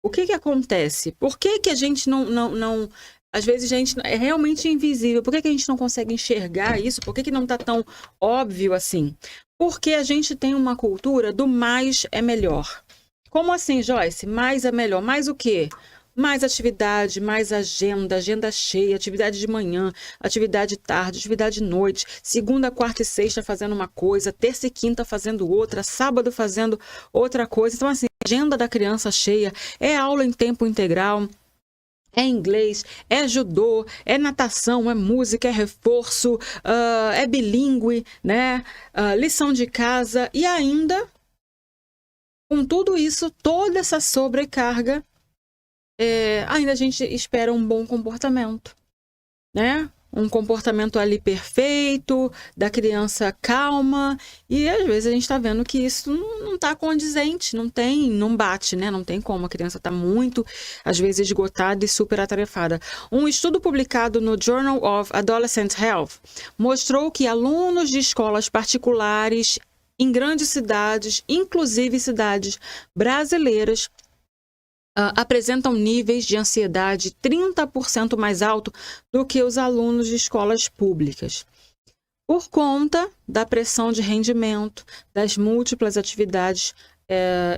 O que que acontece? Por que que a gente não... Às vezes a gente é realmente invisível. Por que que a gente não consegue enxergar isso? Por que que não está tão óbvio assim? Porque a gente tem uma cultura do mais é melhor. Como assim, Joyce? Mais é melhor. Mais o quê? Mais atividade, mais agenda, agenda cheia, atividade de manhã, atividade de tarde, atividade de noite, segunda, quarta e sexta fazendo uma coisa, terça e quinta fazendo outra, sábado fazendo outra coisa. Então, assim, agenda da criança cheia, é aula em tempo integral, é inglês, é judô, é natação, é música, é reforço, é bilíngue, né? Lição de casa e ainda, com tudo isso, toda essa sobrecarga, ainda a gente espera um bom comportamento, né? Um comportamento ali perfeito, da criança calma, e às vezes a gente está vendo que isso não está condizente, não bate, né? Não tem como, a criança está muito, às vezes, esgotada e super atarefada. Um estudo publicado no Journal of Adolescent Health mostrou que alunos de escolas particulares em grandes cidades, inclusive cidades brasileiras, apresentam níveis de ansiedade 30% mais alto do que os alunos de escolas públicas, por conta da pressão de rendimento, das múltiplas atividades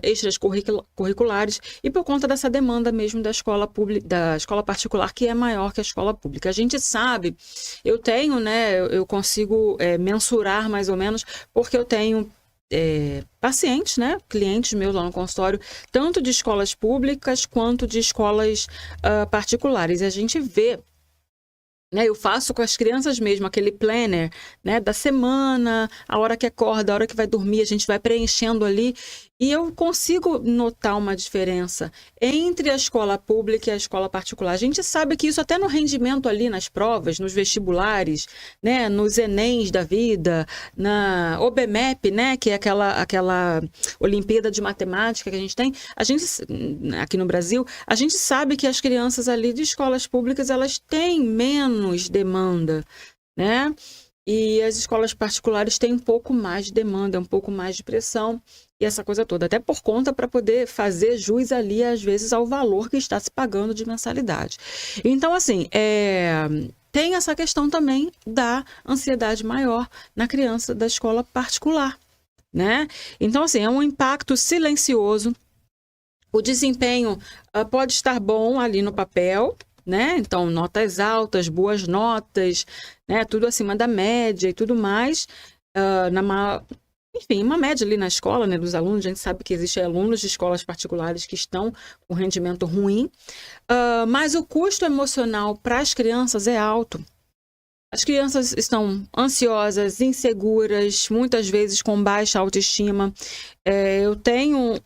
extracurriculares e por conta dessa demanda mesmo da escola pública, da escola particular, que é maior que a escola pública. A gente sabe, eu tenho, né, eu consigo mensurar mais ou menos, porque eu tenho pacientes, né, clientes meus lá no consultório, tanto de escolas públicas quanto de escolas particulares. E a gente vê, né, eu faço com as crianças mesmo aquele planner, né, da semana, a hora que acorda, a hora que vai dormir, a gente vai preenchendo ali e eu consigo notar uma diferença entre a escola pública e a escola particular. A gente sabe que isso até no rendimento ali nas provas, nos vestibulares, né, nos Enems da vida, na OBMEP, né, que é aquela Olimpíada de Matemática que a gente tem, aqui no Brasil, a gente sabe que as crianças ali de escolas públicas, elas têm menos demanda, né? E as escolas particulares têm um pouco mais de demanda, um pouco mais de pressão e essa coisa toda. Até por conta para poder fazer jus ali, às vezes, ao valor que está se pagando de mensalidade. Então, assim, tem essa questão também da ansiedade maior na criança da escola particular, né? Então, assim, é um impacto silencioso. O desempenho pode estar bom ali no papel, né? Então, notas altas, boas notas, né? Tudo acima da média e tudo mais. Enfim, uma média ali na escola, né, dos alunos. A gente sabe que existem alunos de escolas particulares que estão com rendimento ruim. Mas o custo emocional para as crianças é alto. As crianças estão ansiosas, inseguras, muitas vezes com baixa autoestima. Eu tenho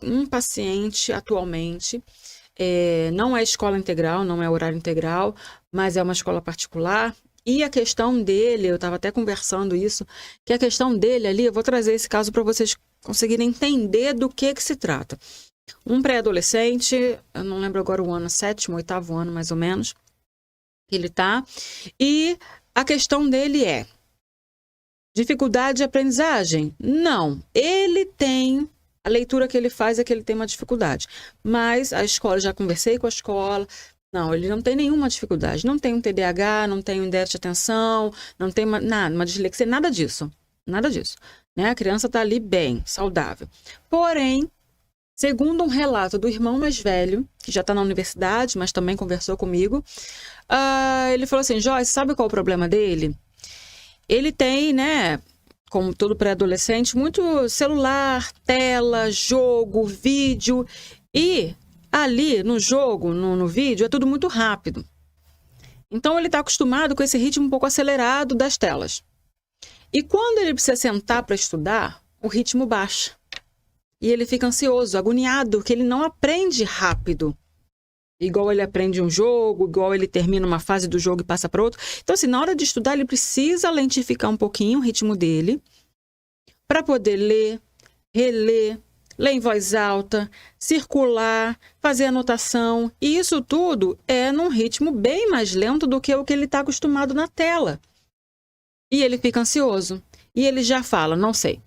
um paciente atualmente, não é escola integral, não é horário integral, mas é uma escola particular. E a questão dele, eu estava até conversando isso, que a questão dele ali, eu vou trazer esse caso para vocês conseguirem entender do que se trata. Um pré-adolescente, eu não lembro agora o ano, 7º, 8º ano mais ou menos, que ele está, e a questão dele é dificuldade de aprendizagem? Não, ele tem, a leitura que ele faz é que ele tem uma dificuldade, mas a escola, já conversei com a escola, não, ele não tem nenhuma dificuldade, não tem um TDAH, não tem um déficit de atenção, não tem uma dislexia, nada disso, né? A criança está ali bem, saudável. Porém, segundo um relato do irmão mais velho, que já está na universidade, mas também conversou comigo, ele falou assim, Joyce, sabe qual é o problema dele? Ele tem, né, como todo pré-adolescente, muito celular, tela, jogo, vídeo, e ali no jogo, no vídeo, é tudo muito rápido. Então ele está acostumado com esse ritmo um pouco acelerado das telas. E quando ele precisa sentar para estudar, o ritmo baixa. E ele fica ansioso, agoniado, que ele não aprende rápido. Igual ele aprende um jogo, igual ele termina uma fase do jogo e passa para outro. Então, assim, na hora de estudar, ele precisa lentificar um pouquinho o ritmo dele para poder ler, reler, ler em voz alta, circular, fazer anotação. E isso tudo é num ritmo bem mais lento do que o que ele está acostumado na tela. E ele fica ansioso. E ele já fala, não sei,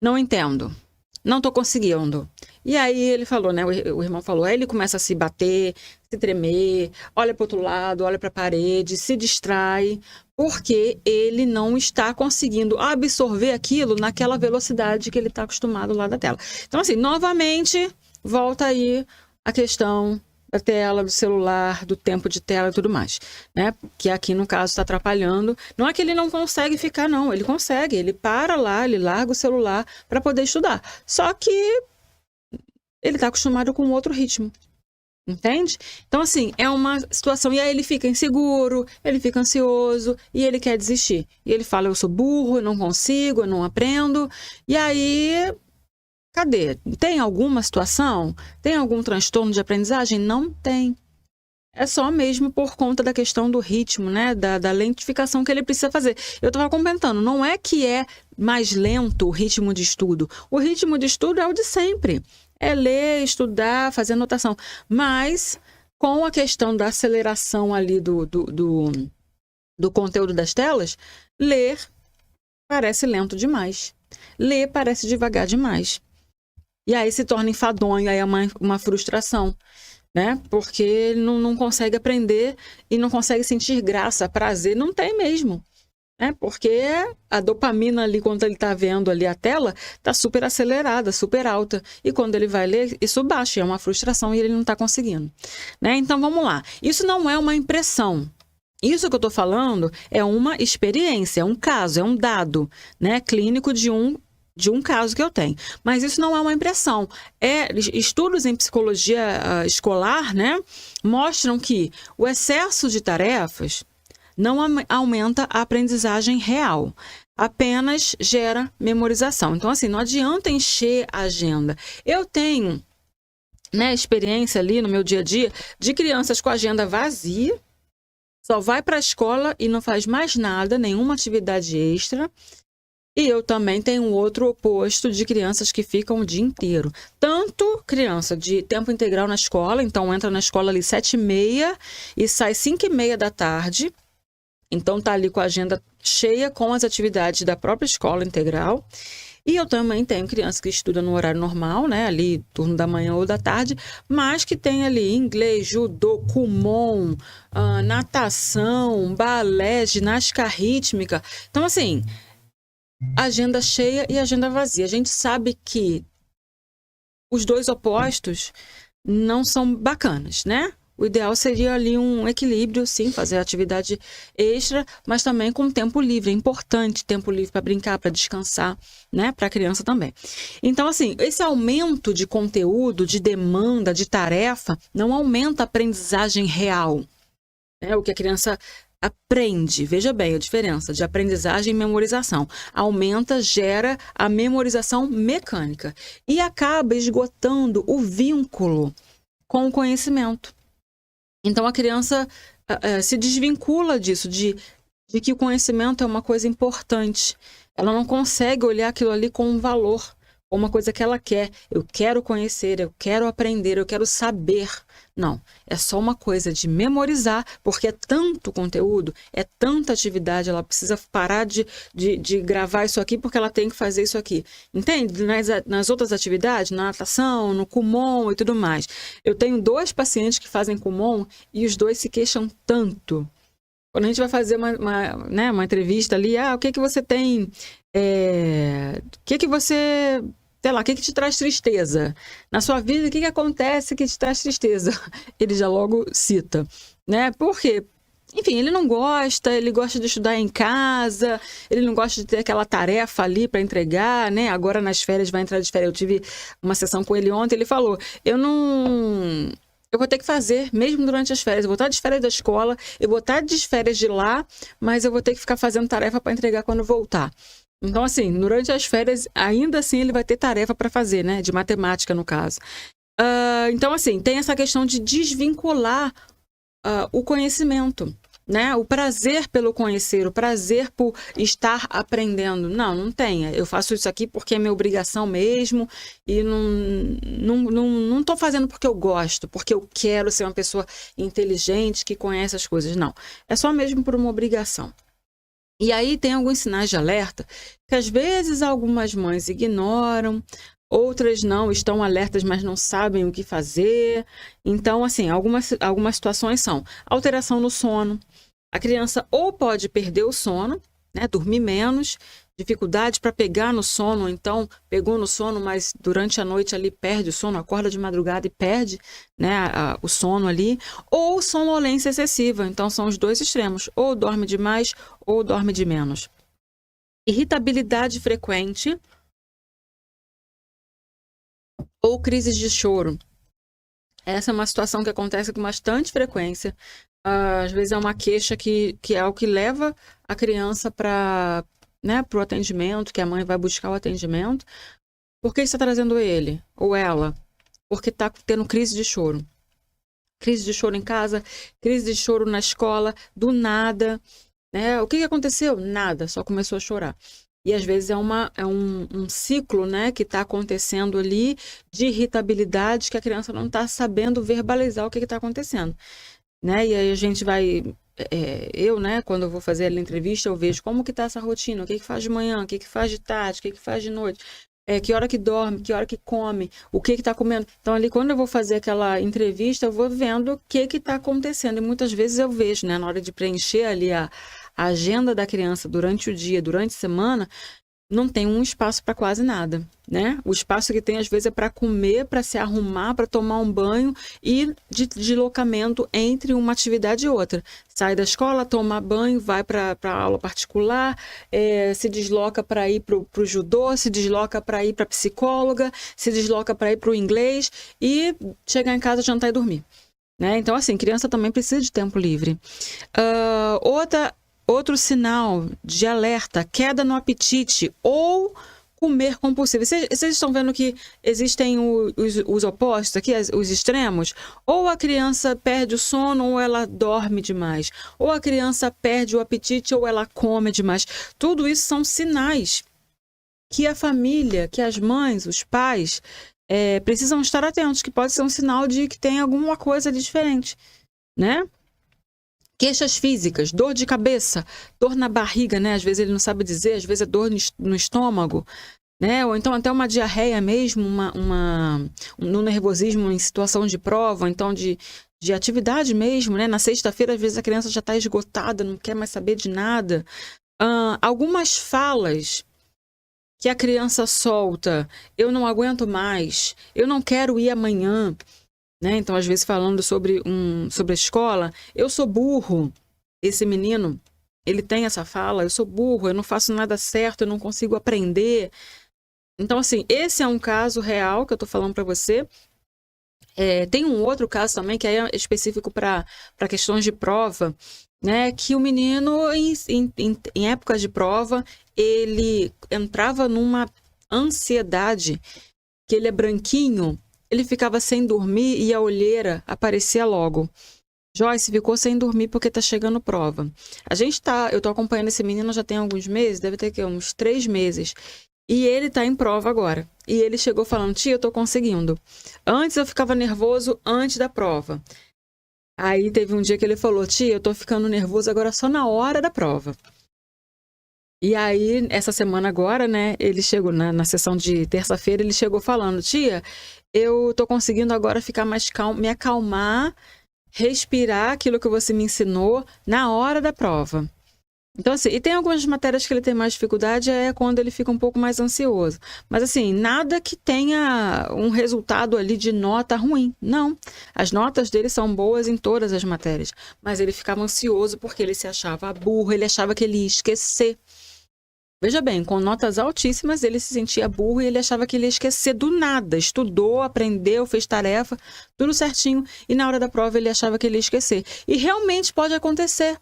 não entendo, não estou conseguindo. E aí ele falou, né? O irmão falou, aí ele começa a se bater, se tremer, olha para o outro lado, olha para a parede, se distrai, porque ele não está conseguindo absorver aquilo naquela velocidade que ele está acostumado lá da tela. Então, assim, novamente, volta aí a questão da tela, do celular, do tempo de tela e tudo mais, né? Que aqui, no caso, está atrapalhando. Não é que ele não consegue ficar, não. Ele consegue. Ele para lá, ele larga o celular para poder estudar. Só que ele está acostumado com outro ritmo. Entende? Então, assim, é uma situação. E aí ele fica inseguro, ele fica ansioso e ele quer desistir. E ele fala, eu sou burro, eu não consigo, eu não aprendo. E aí... Cadê? Tem alguma situação? Tem algum transtorno de aprendizagem? Não tem. É só mesmo por conta da questão do ritmo, né? Da lentificação que ele precisa fazer. Eu estava comentando, não é que é mais lento o ritmo de estudo. O ritmo de estudo é o de sempre. É ler, estudar, fazer anotação. Mas, com a questão da aceleração ali do conteúdo das telas, ler parece lento demais. Ler parece devagar demais. E aí se torna enfadonho, aí é uma frustração, né? Porque ele não consegue aprender e não consegue sentir graça, prazer, não tem mesmo, né? Porque a dopamina ali, quando ele está vendo ali a tela, está super acelerada, super alta. E quando ele vai ler, isso baixa, é uma frustração e ele não está conseguindo, né? Então vamos lá, isso não é uma impressão. Isso que eu estou falando é uma experiência, é um caso, é um dado, né, clínico de um caso que eu tenho. Mas isso não é uma impressão. Estudos em psicologia escolar, né, mostram que o excesso de tarefas não aumenta a aprendizagem real, apenas gera memorização. Então, assim, não adianta encher a agenda. Eu tenho, né, experiência ali no meu dia a dia de crianças com a agenda vazia, só vai para a escola e não faz mais nada, nenhuma atividade extra. E eu também tenho um outro oposto de crianças que ficam o dia inteiro. Tanto criança de tempo integral na escola, então entra na escola ali 7h30 e sai 5h30 da tarde. Então tá ali com a agenda cheia com as atividades da própria escola integral. E eu também tenho criança que estuda no horário normal, né, ali turno da manhã ou da tarde, mas que tem ali inglês, judô, kumon, natação, balé, ginástica rítmica. Então, assim, agenda cheia e agenda vazia. A gente sabe que os dois opostos não são bacanas, né? O ideal seria ali um equilíbrio, sim, fazer atividade extra, mas também com tempo livre. É importante tempo livre para brincar, para descansar, né? Para a criança também. Então, assim, esse aumento de conteúdo, de demanda, de tarefa, não aumenta a aprendizagem real, né? O que a criança aprende, veja bem a diferença de aprendizagem e memorização. Aumenta, gera a memorização mecânica e acaba esgotando o vínculo com o conhecimento. Então, a criança se desvincula disso, de que o conhecimento é uma coisa importante. Ela não consegue olhar aquilo ali com um valor, como uma coisa que ela quer. Eu quero conhecer, eu quero aprender, eu quero saber. Não, é só uma coisa de memorizar, porque é tanto conteúdo, é tanta atividade, ela precisa parar de gravar isso aqui porque ela tem que fazer isso aqui. Entende? Nas outras atividades, na natação, no kumon e tudo mais. Eu tenho 2 pacientes que fazem kumon e os 2 se queixam tanto. Quando a gente vai fazer uma entrevista ali, o que você tem, o que você... Sei lá, o que te traz tristeza? Na sua vida, o que acontece que te traz tristeza? Ele já logo cita, né? Por quê? Enfim, ele gosta de estudar em casa, ele não gosta de ter aquela tarefa ali para entregar, né? Agora nas férias, vai entrar de férias. Eu tive uma sessão com ele ontem, ele falou, eu vou ter que fazer, mesmo durante as férias. Eu vou estar de férias da escola, eu vou estar de férias de lá, mas eu vou ter que ficar fazendo tarefa para entregar quando voltar. Então, assim, durante as férias, ainda assim, ele vai ter tarefa para fazer, né? De matemática, no caso. Então, assim, tem essa questão de desvincular o conhecimento, né? O prazer pelo conhecer, o prazer por estar aprendendo. Não tem. Eu faço isso aqui porque é minha obrigação mesmo e não estou fazendo porque eu gosto, porque eu quero ser uma pessoa inteligente que conhece as coisas. Não. É só mesmo por uma obrigação. E aí tem alguns sinais de alerta que às vezes algumas mães ignoram, outras não, estão alertas, mas não sabem o que fazer. Então, assim, algumas situações são alteração no sono. A criança ou pode perder o sono, né, dormir menos, dificuldade para pegar no sono, então pegou no sono, mas durante a noite ali perde o sono, acorda de madrugada e perde, né, o sono ali, ou sonolência excessiva. Então são os dois extremos, ou dorme demais ou dorme de menos. Irritabilidade frequente ou crises de choro. Essa é uma situação que acontece com bastante frequência. Às vezes é uma queixa que é o que leva a criança para, né, o atendimento, que a mãe vai buscar o atendimento. Por que está trazendo ele ou ela? Porque está tendo crise de choro. Crise de choro em casa, crise de choro na escola, do nada. Né? O que aconteceu? Nada, só começou a chorar. E às vezes é um ciclo, né, que está acontecendo ali de irritabilidade que a criança não está sabendo verbalizar o que está acontecendo. Né? E aí a gente vai... eu, né, quando eu vou fazer a entrevista, eu vejo como que está essa rotina, o que faz de manhã, o que faz de tarde, o que faz de noite, que hora que dorme, que hora que come, o que está comendo. Então, ali, quando eu vou fazer aquela entrevista, eu vou vendo o que está acontecendo. E muitas vezes eu vejo, né, na hora de preencher ali a agenda da criança durante o dia, durante a semana, não tem um espaço para quase nada, né? O espaço que tem, às vezes, é para comer, para se arrumar, para tomar um banho e de deslocamento entre uma atividade e outra. Sai da escola, toma banho, vai para a aula particular, se desloca para ir para o judô, se desloca para ir para a psicóloga, se desloca para ir para o inglês e chegar em casa, jantar e dormir. Né? Então, assim, criança também precisa de tempo livre. Outro sinal de alerta, queda no apetite ou comer compulsivo. Vocês estão vendo que existem os opostos aqui, os extremos? Ou a criança perde o sono ou ela dorme demais. Ou a criança perde o apetite ou ela come demais. Tudo isso são sinais que a família, que as mães, os pais precisam estar atentos, que pode ser um sinal de que tem alguma coisa ali diferente, né? Queixas físicas, dor de cabeça, dor na barriga, né? Às vezes ele não sabe dizer, às vezes é dor no estômago, né? Ou então até uma diarreia mesmo, no nervosismo em situação de prova, ou então de atividade mesmo, né? Na sexta-feira, às vezes a criança já está esgotada, não quer mais saber de nada. Algumas falas que a criança solta, eu não aguento mais, eu não quero ir amanhã. Né? Então, às vezes, falando sobre a escola, eu sou burro. Esse menino, ele tem essa fala, eu sou burro, eu não faço nada certo, eu não consigo aprender. Então, assim, esse é um caso real que eu estou falando para você. Tem um outro caso também, que aí é específico para questões de prova, né? Que o menino, em épocas de prova, ele entrava numa ansiedade, que ele é branquinho, ele ficava sem dormir e a olheira aparecia logo. Joyce ficou sem dormir porque tá chegando prova. Eu tô acompanhando esse menino já tem alguns meses, deve ter uns 3 meses. E ele tá em prova agora. E ele chegou falando, tia, eu tô conseguindo. Antes eu ficava nervoso antes da prova. Aí teve um dia que ele falou, tia, eu tô ficando nervoso agora só na hora da prova. E aí, essa semana agora, né, ele chegou na sessão de terça-feira, ele chegou falando, tia, eu tô conseguindo agora ficar mais calmo, me acalmar, respirar aquilo que você me ensinou na hora da prova. Então, assim, e tem algumas matérias que ele tem mais dificuldade, quando ele fica um pouco mais ansioso. Mas, assim, nada que tenha um resultado ali de nota ruim. Não. As notas dele são boas em todas as matérias. Mas ele ficava ansioso porque ele se achava burro, ele achava que ele ia esquecer. Veja bem, com notas altíssimas, ele se sentia burro e ele achava que ele ia esquecer do nada. Estudou, aprendeu, fez tarefa, tudo certinho. E na hora da prova ele achava que ele ia esquecer. E realmente pode acontecer.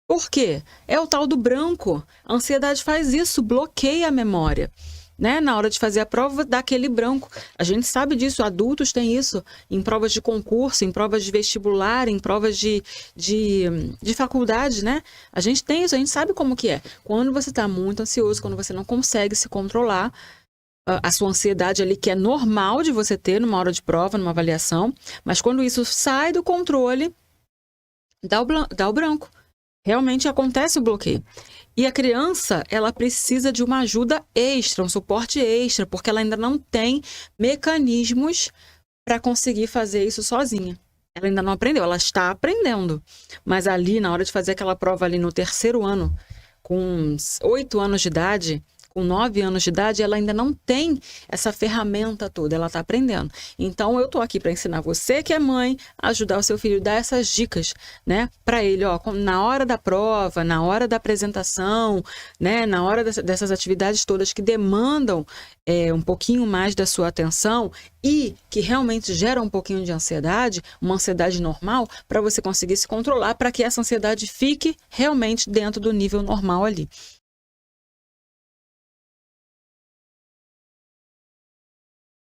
Por quê? É o tal do branco. A ansiedade faz isso, bloqueia a memória. Né? Na hora de fazer a prova, dá aquele branco. A gente sabe disso, adultos têm isso. Em provas de concurso, em provas de vestibular, em provas de faculdade, né? A gente tem isso, a gente sabe como que é. Quando você está muito ansioso, quando você não consegue se controlar, a sua ansiedade ali, que é normal de você ter numa hora de prova, numa avaliação, mas quando isso sai do controle, dá o branco. realmente acontece o bloqueio. E a criança, ela precisa de uma ajuda extra, um suporte extra, porque ela ainda não tem mecanismos para conseguir fazer isso sozinha. Ela ainda não aprendeu, ela está aprendendo. Mas ali, na hora de fazer aquela prova ali no 3º ano, com 8 anos de idade, com 9 anos de idade, ela ainda não tem essa ferramenta toda, ela está aprendendo. Então, eu estou aqui para ensinar você, que é mãe, a ajudar o seu filho, dar essas dicas, né, para ele, ó, na hora da prova, na hora da apresentação, né, na hora dessas atividades todas que demandam um pouquinho mais da sua atenção e que realmente geram um pouquinho de ansiedade, uma ansiedade normal, para você conseguir se controlar, para que essa ansiedade fique realmente dentro do nível normal ali.